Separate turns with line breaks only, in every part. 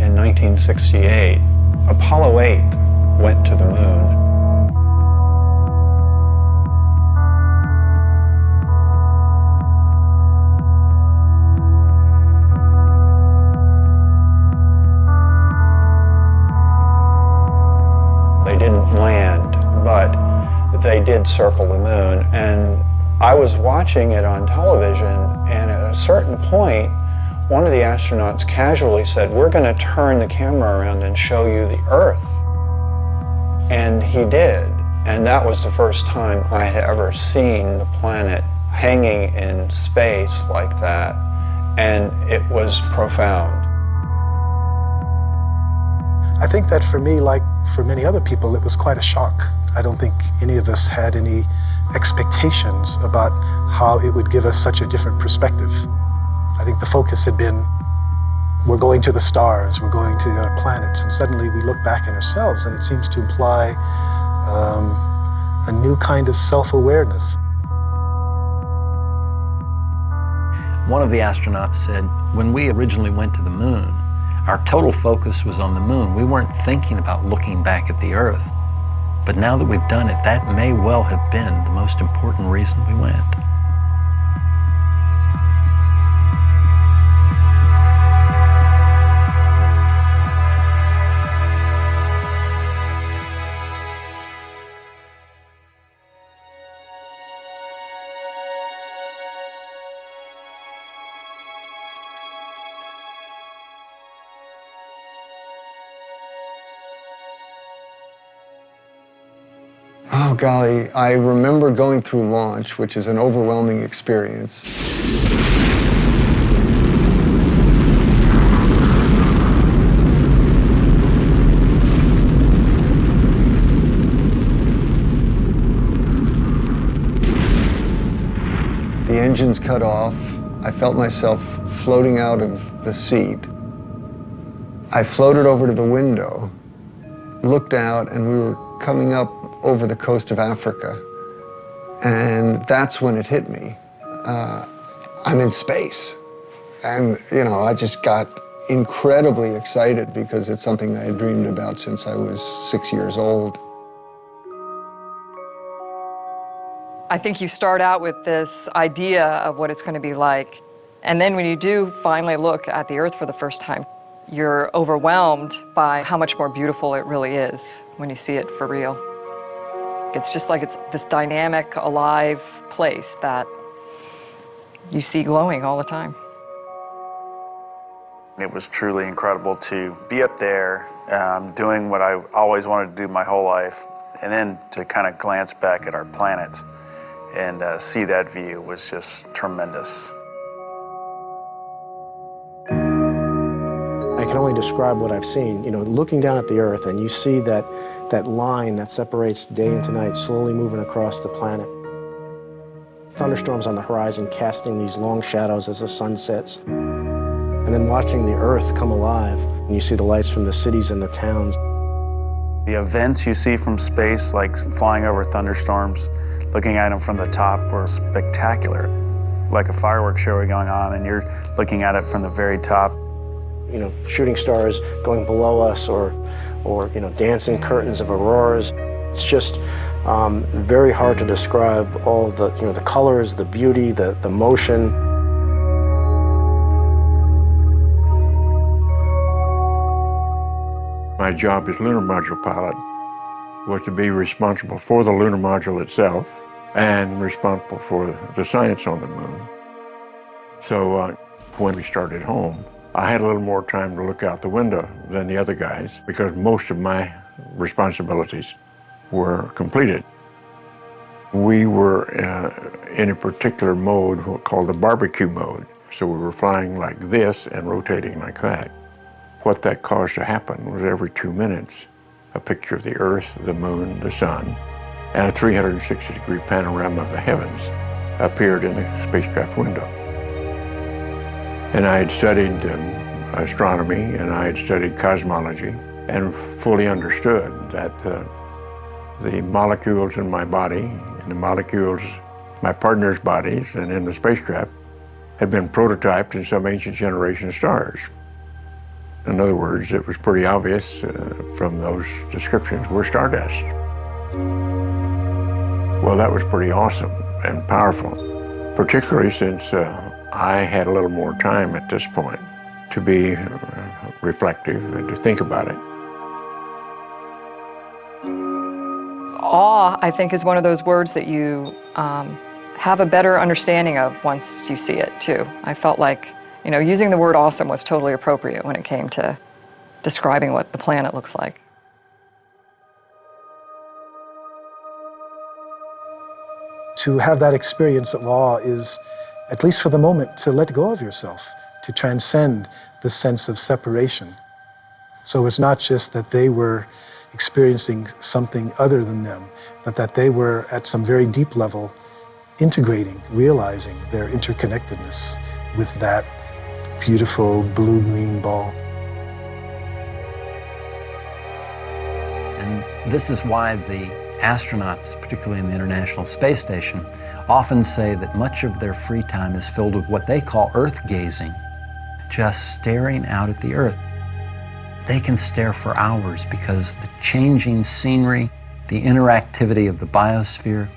in 1968, Apollo 8 went to the moon. They didn't land, but they did circle the moon. And I was watching it on television, and at a certain point, one of the astronauts casually said, "We're going to turn the camera around and show you the Earth." And he did. And that was the first time I had ever seen the planet hanging in space like that. And it was profound.
I think that for me, like for many other people, it was quite a shock. I don't think any of us had any expectations about how it would give us such a different perspective. I think the focus had been, we're going to the stars, we're going to the other planets, and suddenly we look back at ourselves and it seems to imply a new kind of self-awareness.
One of the astronauts said, when we originally went to the moon, our total focus was on the moon. We weren't thinking about looking back at the Earth. But now that we've done it, that may well have been the most important reason we went.
Oh, golly, I remember going through launch, which is an overwhelming experience. The engines cut off. I felt myself floating out of the seat. I floated over to the window, looked out, and we were coming up over the coast of Africa. And that's when it hit me. I'm in space. And, you know, I just got incredibly excited because it's something I had dreamed about since I was 6 years old.
I think you start out with this idea of what it's going to be like. And then when you do finally look at the Earth for the first time, you're overwhelmed by how much more beautiful it really is when you see it for real. It's just like it's this dynamic, alive place that you see glowing all the time.
It was truly incredible to be up there doing what I always wanted to do my whole life, and then to kind of glance back at our planet and see that view was just tremendous.
I can only describe what I've seen. You know, looking down at the Earth and you see that line that separates day into night slowly moving across the planet. Thunderstorms on the horizon casting these long shadows as the sun sets. And then watching the Earth come alive. And you see the lights from the cities and the towns.
The events you see from space, like flying over thunderstorms, looking at them from the top, were spectacular. Like a fireworks show going on and you're looking at it from the very top.
You know, shooting stars going below us, or you know, dancing curtains of auroras. It's just very hard to describe all the, you know, the colors, the beauty, the motion.
My job as lunar module pilot was to be responsible for the lunar module itself and responsible for the science on the moon. So when we started home, I had a little more time to look out the window than the other guys because most of my responsibilities were completed. We were in a particular mode called the barbecue mode. So we were flying like this and rotating like that. What that caused to happen was every 2 minutes, a picture of the Earth, the moon, the sun, and a 360-degree panorama of the heavens appeared in the spacecraft window. And I had studied astronomy, and I had studied cosmology, and fully understood that the molecules in my body, and the molecules in my partner's bodies, and in the spacecraft, had been prototyped in some ancient generation of stars. In other words, it was pretty obvious from those descriptions we're stardust. Well, that was pretty awesome and powerful, particularly since I had a little more time at this point to be reflective and to think about it.
Awe, I think, is one of those words that you have a better understanding of once you see it, too. I felt like, you know, using the word awesome was totally appropriate when it came to describing what the planet looks like.
To have that experience of awe is, at least for the moment, to let go of yourself, to transcend the sense of separation. So it's not just that they were experiencing something other than them, but that they were at some very deep level integrating, realizing their interconnectedness with that beautiful blue-green ball.
And this is why the astronauts, particularly in the International Space Station, often say that much of their free time is filled with what they call Earth gazing, just staring out at the Earth. They can stare for hours because the changing scenery, the interactivity of the biosphere,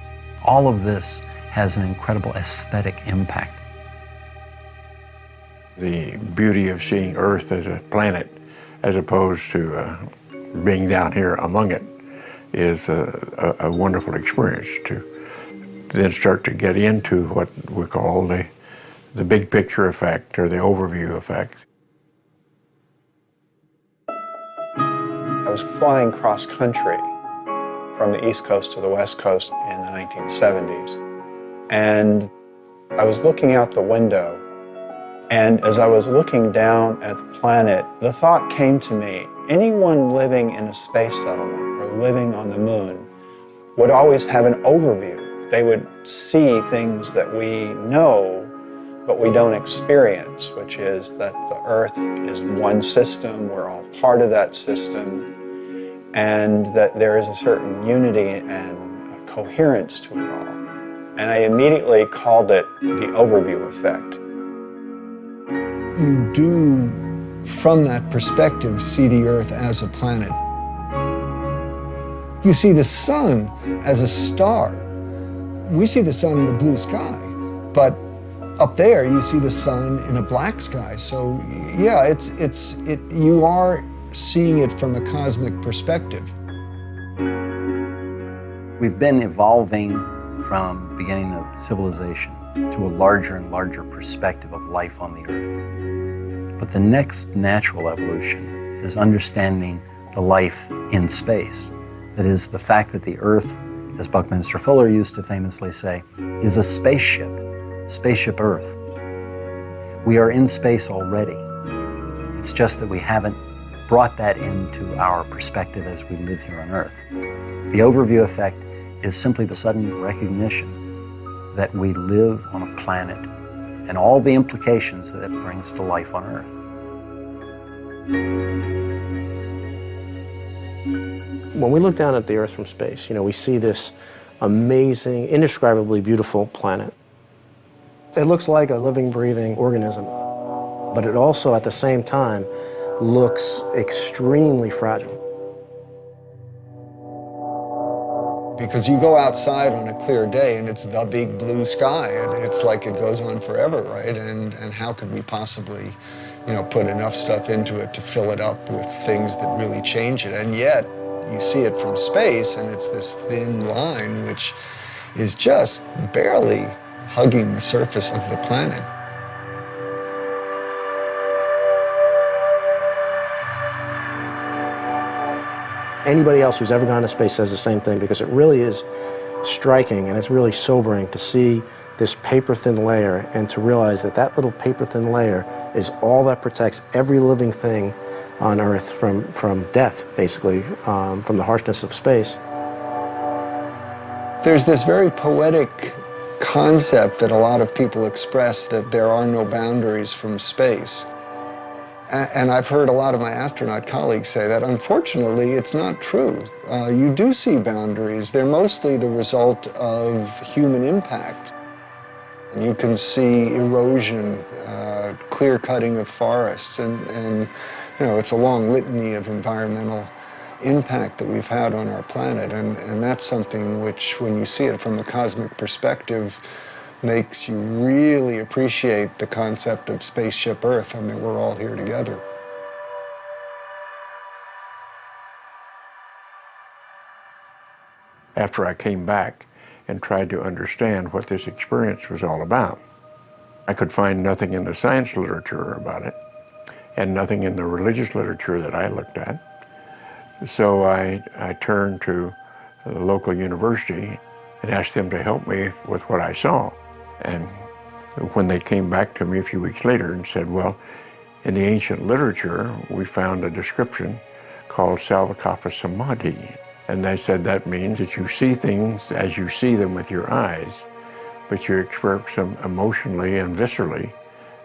all of this has an incredible aesthetic impact.
The beauty of seeing Earth as a planet as opposed to being down here among it is a wonderful experience to then start to get into what we call the big picture effect or the overview effect.
I was flying cross country from the East Coast to the West Coast in the 1970s. And I was looking out the window, and as I was looking down at the planet, the thought came to me, anyone living in a space settlement or living on the moon would always have an overview. They would see things that we know, but we don't experience, which is that the Earth is one system, we're all part of that system, and that there is a certain unity and coherence to it all. And I immediately called it the overview effect.
You do, from that perspective, see the Earth as a planet. You see the sun as a star. We see the sun in the blue sky, but up there you see the sun in a black sky. So yeah, you are seeing it from a cosmic perspective.
We've been evolving from the beginning of civilization to a larger and larger perspective of life on the Earth. But the next natural evolution is understanding the life in space. That is, the fact that the Earth, as Buckminster Fuller used to famously say, is a spaceship Earth. We are in space already. It's just that we haven't brought that into our perspective as we live here on Earth. The overview effect is simply the sudden recognition that we live on a planet and all the implications that it brings to life on Earth.
When we look down at the Earth from space, you know, we see this amazing, indescribably beautiful planet. It looks like a living, breathing organism, but it also, at the same time, looks extremely fragile.
Because you go outside on a clear day and it's the big blue sky, and it's like it goes on forever, right? And how could we possibly, you know, put enough stuff into it to fill it up with things that really change it? And yet, you see it from space, and it's this thin line which is just barely hugging the surface of the planet.
Anybody else who's ever gone to space says the same thing, because it really is striking and it's really sobering to see this paper-thin layer and to realize that that little paper-thin layer is all that protects every living thing on Earth from death, basically, from the harshness of space.
There's this very poetic concept that a lot of people express, that there are no boundaries from space. And I've heard a lot of my astronaut colleagues say that. Unfortunately, it's not true. You do see boundaries. They're mostly the result of human impact. You can see erosion, clear cutting of forests, and You know, it's a long litany of environmental impact that we've had on our planet, and that's something which, when you see it from a cosmic perspective, makes you really appreciate the concept of spaceship Earth, and that we're all here together.
After I came back and tried to understand what this experience was all about, I could find nothing in the science literature about it, and nothing in the religious literature that I looked at. So I turned to the local university and asked them to help me with what I saw. And when they came back to me a few weeks later and said, well, in the ancient literature, we found a description called Salvakapa Samadhi. And they said that means that you see things as you see them with your eyes, but you experience them emotionally and viscerally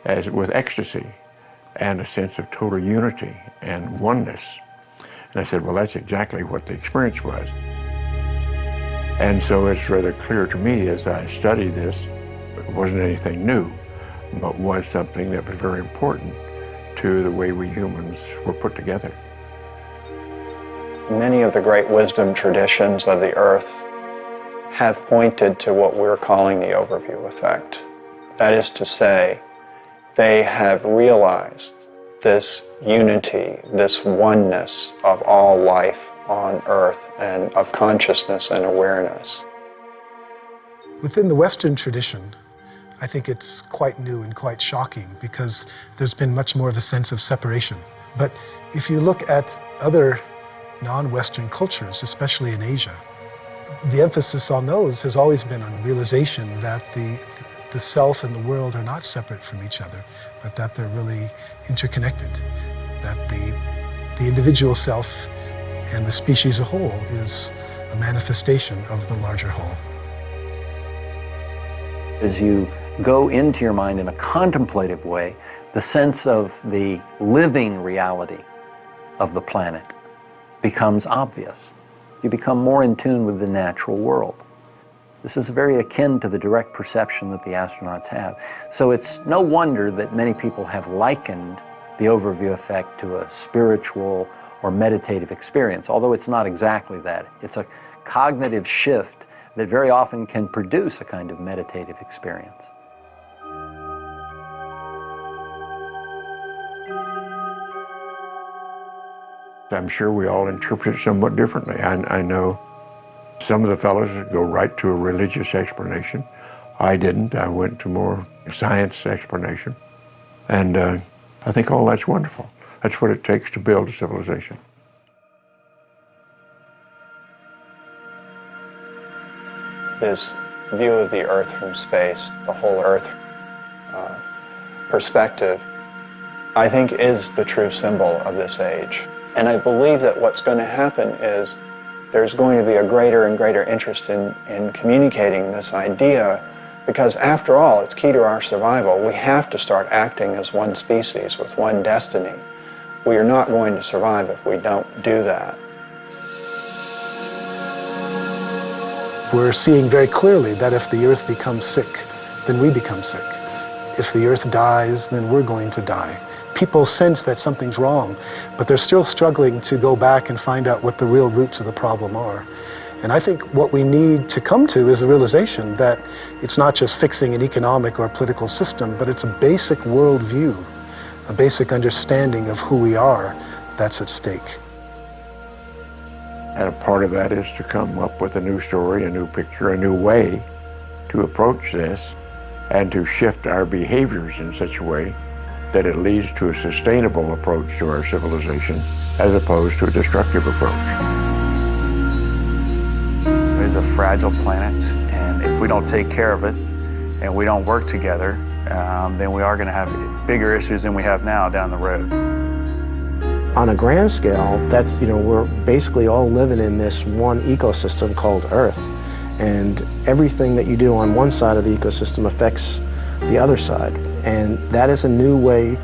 as with ecstasy and a sense of total unity and oneness. And I said, well, that's exactly what the experience was. And so it's rather clear to me as I study this, it wasn't anything new, but was something that was very important to the way we humans were put together.
Many of the great wisdom traditions of the earth have pointed to what we're calling the overview effect. That is to say, they have realized this unity, this oneness of all life on earth and of consciousness and awareness.
Within the Western tradition, I think it's quite new and quite shocking because there's been much more of a sense of separation. But if you look at other non-Western cultures, especially in Asia, the emphasis on those has always been on realization that the self and the world are not separate from each other, but that they're really interconnected, that the individual self and the species as a whole is a manifestation of the larger whole.
As you go into your mind in a contemplative way, the sense of the living reality of the planet becomes obvious. You become more in tune with the natural world. This is very akin to the direct perception that the astronauts have. So it's no wonder that many people have likened the overview effect to a spiritual or meditative experience, although it's not exactly that. It's a cognitive shift that very often can produce a kind of meditative experience.
I'm sure we all interpret it somewhat differently. I know some of the fellows go right to a religious explanation. I didn't. I went to more science explanation. And I think all that's wonderful. That's what it takes to build a civilization.
This view of the Earth from space, the whole Earth perspective, I think is the true symbol of this age. And I believe that what's going to happen is there's going to be a greater and greater interest in communicating this idea, because after all, it's key to our survival. We have to start acting as one species with one destiny. We are not going to survive if we don't do that.
We're seeing very clearly that if the Earth becomes sick, then we become sick. If the Earth dies, then we're going to die. People sense that something's wrong, but they're still struggling to go back and find out what the real roots of the problem are. And I think what we need to come to is the realization that it's not just fixing an economic or political system, but it's a basic worldview, a basic understanding of who we are that's at stake.
And a part of that is to come up with a new story, a new picture, a new way to approach this, and to shift our behaviors in such a way that it leads to a sustainable approach to our civilization as opposed to a destructive approach.
It is a fragile planet, and if we don't take care of it and we don't work together, then we are going to have bigger issues than we have now down the road.
On a grand scale, that's, we're basically all living in this one ecosystem called Earth. And everything that you do on one side of the ecosystem affects the other side. And that is a new way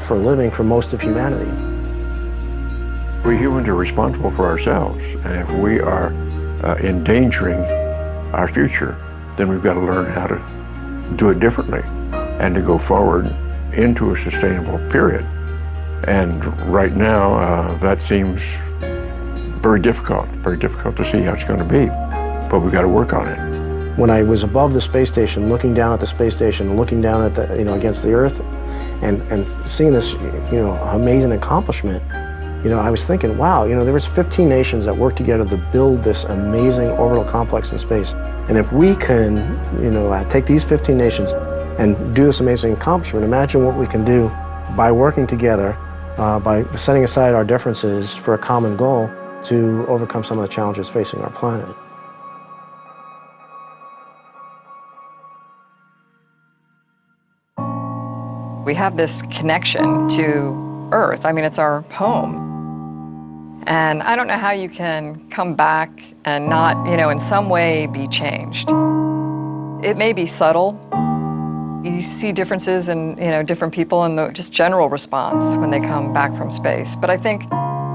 for living for most of humanity.
We humans are responsible for ourselves, and if we are endangering our future, then we've got to learn how to do it differently and to go forward into a sustainable period. And right now, that seems very difficult to see how it's going to be. But we've got to work on it.
When I was above the space station, looking down at the space station, looking down at the, against the Earth, and seeing this, amazing accomplishment, I was thinking, wow, there was 15 nations that worked together to build this amazing orbital complex in space. And if we can, take these 15 nations and do this amazing accomplishment, imagine what we can do by working together, by setting aside our differences for a common goal to overcome some of the challenges facing our planet.
We have this connection to Earth. I mean, it's our home. And I don't know how you can come back and not, in some way be changed. It may be subtle. You see differences in, different people and the just general response when they come back from space. But I think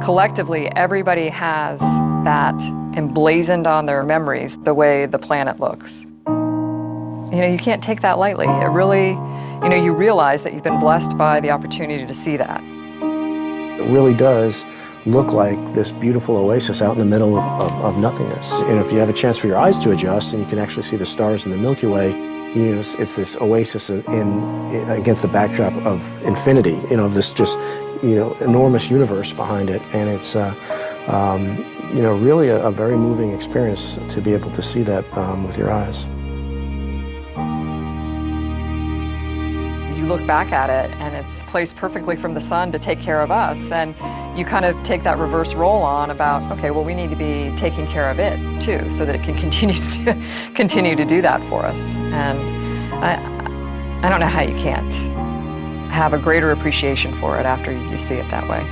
collectively, everybody has that emblazoned on their memories, the way the planet looks. You can't take that lightly. It really, you realize that you've been blessed by the opportunity to see that.
It really does look like this beautiful oasis out in the middle of nothingness. If you have a chance for your eyes to adjust and you can actually see the stars in the Milky Way, it's this oasis against the backdrop of infinity, of this just, enormous universe behind it. And it's, really a very moving experience to be able to see that with your eyes.
You look back at it and it's placed perfectly from the sun to take care of us, and you kind of take that reverse role on about, okay, well, we need to be taking care of it too, so that it can continue to do that for us. And I don't know how you can't have a greater appreciation for it after you see it that way.